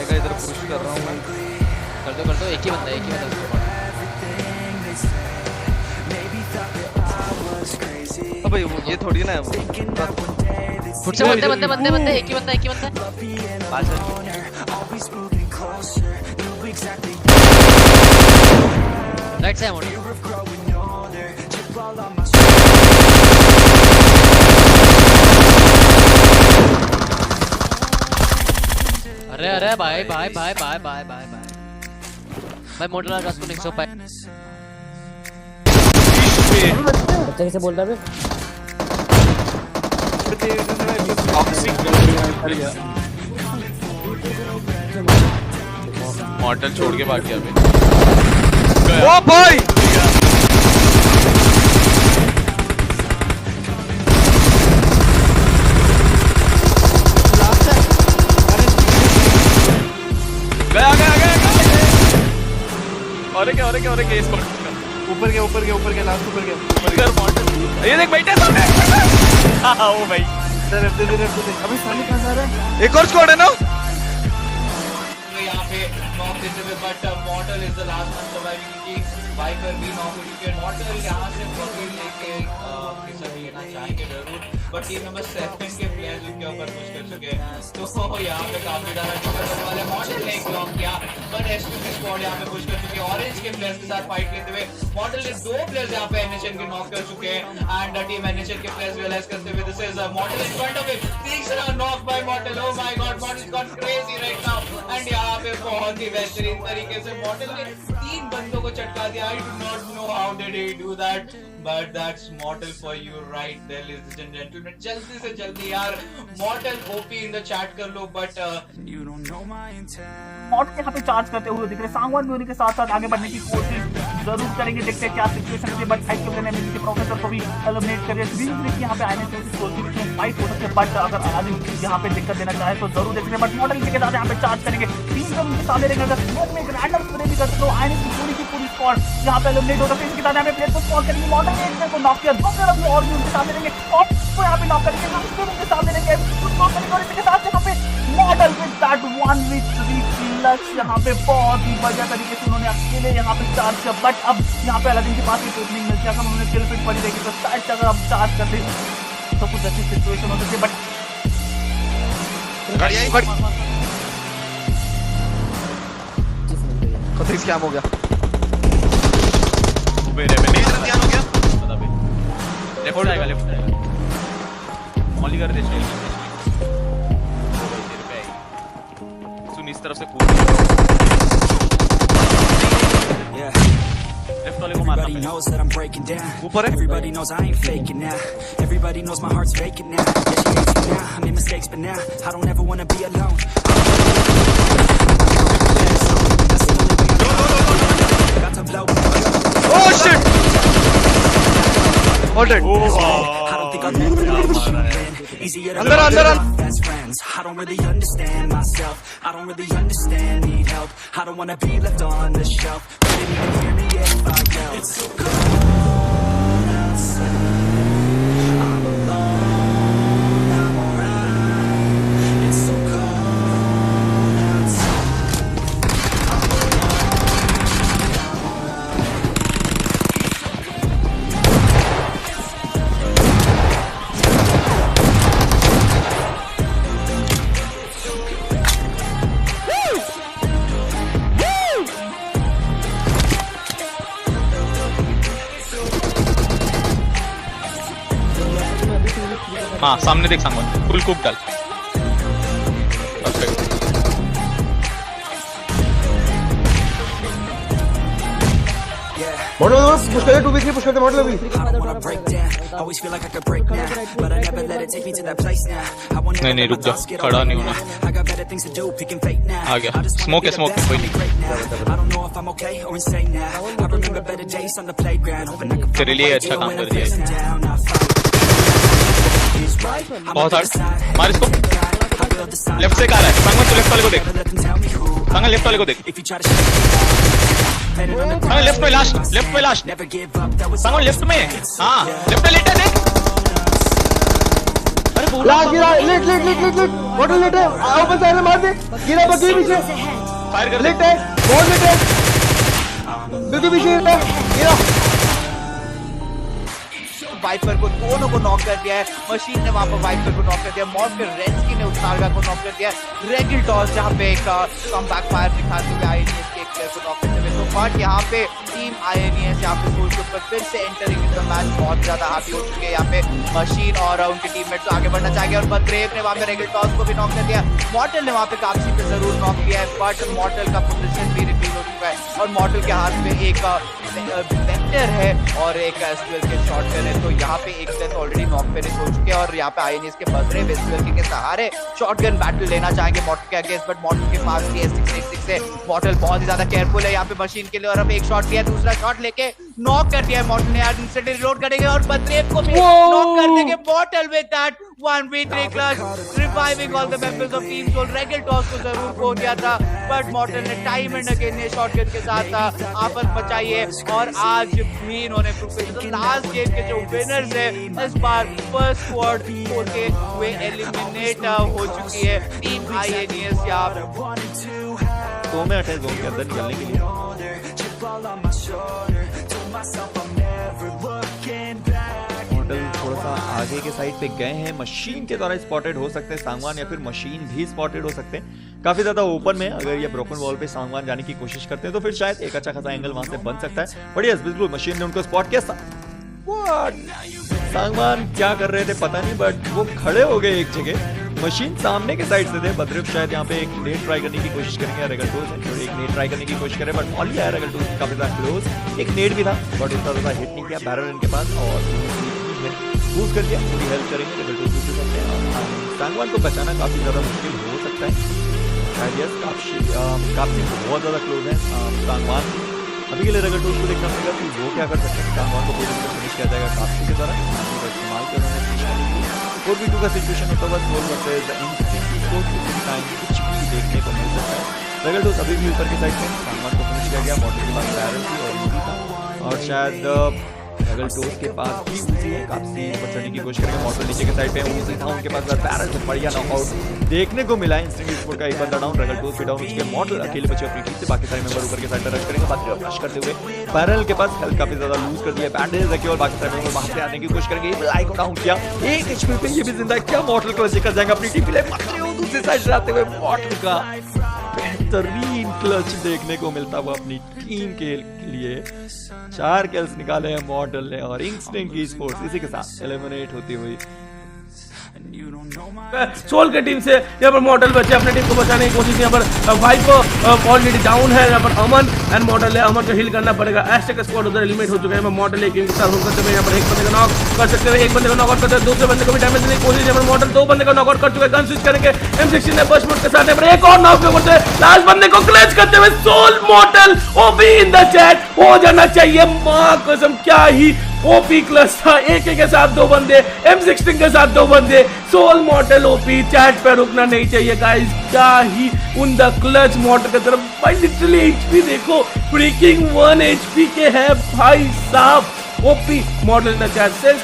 आएगा, इधर पुश कर रहा हूँ मैं। कर दो, एक ही बंदा अब भाई ये थोड़ी ना है वो। फुट से बंदे एक ही बंदा राइट से मोड़। अरे भाई मोटर रात को 105 बच्चा कैसे बोल रहा है मॉडल छोड़ के भाग गया बे। ओ भाई गया इसको ऊपर गया लास्ट ऊपर गया मॉडल ये देख बैठे सामने। हां ओ भाई इधर अभी सामने कहां जा रहा है? एक और स्क्वाड है ना यहाँ पे नॉक देते हुए, but model is the last one surviving की वाइपर भी नॉक हो चुके हैं। मॉडल यहाँ से पकड़ लेके किसी लेना चाहेंगे जरूर, बट टीम नंबर 7 के प्लेयर्स इनके ऊपर पुश कर चुके हैं, तो यहाँ पे काफी ज्यादा टक्कर होने वाले। मॉडल ने एक ब्लॉक किया, बट एसपी स्क्वाड यहाँ पे पुश कर चुके हैं। ऑरेंज के प्लेयर्स के साथ फाइट लेते हुए मॉडल ने 2 प्लेयर्स यहाँ पे एनएचएन के नॉक कर चुके हैं, एंड टीम एनएचएन के प्लेयर्स रियलाइज करते हुए this is Model in front of him. तीसरा knock by Model. Oh my God, Model got crazy right now, and यहाँ पे बहुत ही बेहतरीन तरीके से मॉडल ने 3 बंदों को चटका दिया। I do not know how did he do that, but that's model for you right there ladies and gentleman. जल्दी से जल्दी यार model OP in the chat कर लो, बट मॉडल यहाँ पे चार्ज करते हुए दिख रहे। सांगवान भी उन्हीं के साथ साथ आगे बढ़ने की कोशिश जरूर करेंगे, देखते हैं क्या सिचुएशन है। बट फाइट करने में मिलके प्रोफेसर को भी एलिमिनेट करिए। यहाँ पे आने से फाइट हो सकती है, बट अगर आदमी यहाँ पे दिक्कत देना चाहे तो जरूर देखेंगे। बट मॉडल के साथ यहाँ पे चार्ज करेंगे, 3 जन उनके सामने रहेंगे। अगर स्मोक में एक रैंडम स्प्रे भी करते तो आने की पूरी स्क्वाड यहाँ पे एलिमिनेट होगा। फिर इसके साथ यहाँ पे प्लेयर को स्पॉट करेंगे। मॉडल ने एक प्लेयर को नॉक किया, 2 प्लेयर अभी और भी उनके सामने रहेंगे और उसको यहाँ पे नॉक करेंगे, फिर उनके सामने रहेंगे और इसके साथ यहाँ पे model with that one with लक्ष्य यहाँ पे बहुत ही बढ़िया तरीके से उन्होंने अकेले यहाँ पे चार्ज किया। बट अब यहाँ पे अलादीन के पास एक ओपनिंग मिलती है, अगर उन्होंने किल फिट पड़ी रहेगी तो शायद अगर अब चार्ज करते तो कुछ अच्छी सिचुएशन हो सकती है। बट खतरे स्कैम हो गया। मेरे में नहीं ध्यान हो गया, पता भी लेफ्ट आएगा मॉली कर दे चल सुन इस तरफ से कूद लेफ्ट वाले को मारना ऊपर है। Everybody knows I ain't faking now. Everybody knows my heart's vacant now. Yeah, she hates me now. I made mistakes, but now I don't ever wanna be alone. Oh shit! Hold it. अंदर best friends. I don't really understand myself. I don't really understand, need help. I don't wanna be left on the shelf. Couldn't even hear me if I yelled. It's so cold outside. I'm alone, I'm alright. It's so cold outside. I'm हाँ सामने देख Sangwan full cook डाल model push कर 2v3 push करते model अभी। नहीं रुक जा, खड़ा नहीं होना। आ गया स्मोक है कोई नहीं। तेरे लिए अच्छा काम कर दिया बहुत हार्ड। मार इसको, लेफ्ट से आ रहा है। सांगवान तो लेफ्ट वाले को देख, सांगवान लेफ्ट वाले को देख, सांगवान लेफ्ट में लास्ट, सांगवान लेफ्ट में। हाँ लेफ्ट में लेटा देख। अरे लास्ट गिरा, late late late late late model late है, ओपन साइड में मार दे, गिरा बग्गी पीछे, फायर कर लेट है, बहुत लेट है, बग्गी पीछे है, गिरा। वाइपर को दोनों को नॉक कर दिया है, मशीन ने वहां पर वाइपर को नॉक कर दिया, मॉर्फियर रेंस्की ने उस्तारगा को नॉक कर दिया, रेगिल टॉस जहां पे एक कमबैक फायर दिखाते हुए आईएनएस के एक प्लेयर को नॉक करते हुए। तो बट यहाँ पे टीम आईएनएस यहाँ पे सोच के ऊपर फिर से एंटरिंग इन द मैच बहुत ज्यादा हावी हो चुके हैं। यहाँ पे मशीन और उनके टीममेट्स आगे बढ़ना चाहेंगे और बदग्रेव ने वहां पे रेगिल टॉस को भी नॉक कर दिया, मॉर्टल ने वहां पे काफी पे जरूर नॉक किया है, बट मॉर्टल का पोजीशन भी रिवील हो चुका है और मॉर्टल के हाथ में एक वेक्टर है और एक एसक्यूएल के शॉटगन है। तो यहाँ पे एक सेट ऑलरेडी नॉक पे हो चुके हैं और यहाँ पे आईएनएस के बदग्रेव एसक्यूएल के सहारे शॉटगन बैटल लेना चाहेंगे मॉर्टल के अगेंस्ट, बट मॉर्टल के पास भी S686 है, मॉर्टल बहुत ही ज्यादा केयरफुल है यहाँ पे मशीन के लिए और अब एक शॉट लिया, दूसरा शॉट लेके नॉक कर दिया है मॉर्टल ने, यार इंस्टेंटली रिलोड करेंगे और बदग्रेव को भी नॉक कर देंगे Mortal with that 1v3 clutch, reviving all the members of team Soul. Regaltos को जरूर खो दिया था बट मॉर्टल ने टाइम एंड अगेन ये शॉटगन के साथ आपस बचाई है और आज भी इन्होंने प्रूव किया। तो लास्ट गेम के जो विनर्स है इस बार फर्स्ट स्क्वाड होते हुए एलिमिनेट हो चुकी है टीम आईएनएस। यहाँ 2 में अटैक जोन के अंदर निकलने के लिए मॉडल थोड़ा सा आगे के साइड पे गए हैं, मशीन के द्वारा स्पॉटेड हो सकते हैं सांगवान या फिर मशीन भी स्पॉटेड हो सकते हैं काफी ज्यादा ओपन में। अगर ये ब्रोकन वॉल पे सांगवान जाने की कोशिश करते हैं तो फिर शायद एक अच्छा खासा एंगल वहां से बन सकता है। बट यस बिल्कुल मशीन ने उनको स्पॉट किया। सांगवान क्या कर रहे थे पता नहीं बट वो खड़े हो गए एक जगह, मशीन सामने के साइड से थे। बद्रेव शायद यहाँ पे एक नेट ट्राई करने की कोशिश करेंगे, रेगल्टोस है एक नेट ट्राई करने की कोशिश करे बट ऑल आया रेगल्टोस काफी ज्यादा क्लोज, एक नेट भी था बट इतना ज्यादा हिट नहीं किया बैरल इनके पास और बूस्ट कर दिया। पूरी हेल्प करेंगे रेगल्टोस दूसरे सकते हैं, सांगवान को बचाना काफी ज्यादा मुश्किल हो सकता है। यस काफी बहुत ज्यादा क्लोज है सांगवान। अभी के लिए रेगल्टोस को देखना पड़ेगा कि वो क्या कर सकते हैं, सांगवान को पूरी तरह फिनिश किया जाएगा काफी के द्वारा इस्तेमाल करना 4v2 का सिचुएशन होता हुआ सोल वर्सेस इंस्टिंक्ट को किसी टाइम कुछ भी देखने को मिल सकता है। रेगल्टोस अभी भी ऊपर की साइड में, सांगवान को फिनिश किया गया, मॉडल के पास बैरल थी और ईजी था और शायद रेगल्टोस के पास भी ईजी है, काफी ऊपर चढ़ने की कोशिश करेंगे। मॉडल नीचे के साइड पे ईजी था उनके पास, बैरल से बढ़िया नॉकआउट देखने को मिला है। इंस्टिंक्ट स्पोर्ट का एक बंदा डाउन, रेगल्टोस भी डाउन, उसके मॉडल अकेले बचे अपनी टीम से, बाकी सारे मेंबर ऊपर के साइड पे रश करेंगे। बाकी रश करते हुए बैरल के पास हेल्थ काफी ज्यादा लूज कर दिया, बैंडेज रखे और बाकी सारे मेंबर वहां से आने की कोशिश करेंगे। लाइक को डाउन किया, एक एचपी पे ये भी जिंदा है, क्या मॉडल को लेकर जाएंगे अपनी टीम के लिए। दूसरी साइड से आते हुए मॉडल का बेहतरीन क्लच देखने को मिलता हुआ अपनी टीम के लिए। 4 किल्स निकाले हैं मॉडल ने और इंस्टिंक्ट स्पोर्ट्स इसी के साथ एलिमिनेट होती हुई। सोल के टीम से यहाँ पर मॉडल बचे अपने टीम को बचाने की कोशिश। यहाँ पर वाइपर ऑलरेडी डाउन है, यहाँ पर अमन एंड मॉडल है, अमन को हिल करना पड़ेगा। एस्टेक स्क्वाड उधर एलिमिनेट हो चुके हैं, मॉडल एक टीम के साथ होकर यहाँ पर एक बंदे को नॉक कर सकते हैं, एक बंदे को नॉकआउट करते हैं, दूसरे बंदे को भी डैमेज देने की कोशिश। यहाँ पर मॉडल 2 बंदे को नॉकआउट कर चुके हैं, गन स्विच करेंगे M16 ने बस मोड के साथ, यहाँ पर एक और नॉक करते हैं, लास्ट बंदे को क्लच करते हुए soul model OP in the chat हो जाना चाहिए। मां कसम क्या ही ओपी क्लच था, AK के साथ 2 बंदे, M16 के साथ 2 बंदे, सोल मॉडल ओपी। चैट पे रुकना नहीं चाहिए गाइस, क्या ही उन द क्लच मॉडल की तरफ भाई, लिटरली HP देखो ब्रेकिंग 1 HP के है भाई साहब। OP model in the chat sales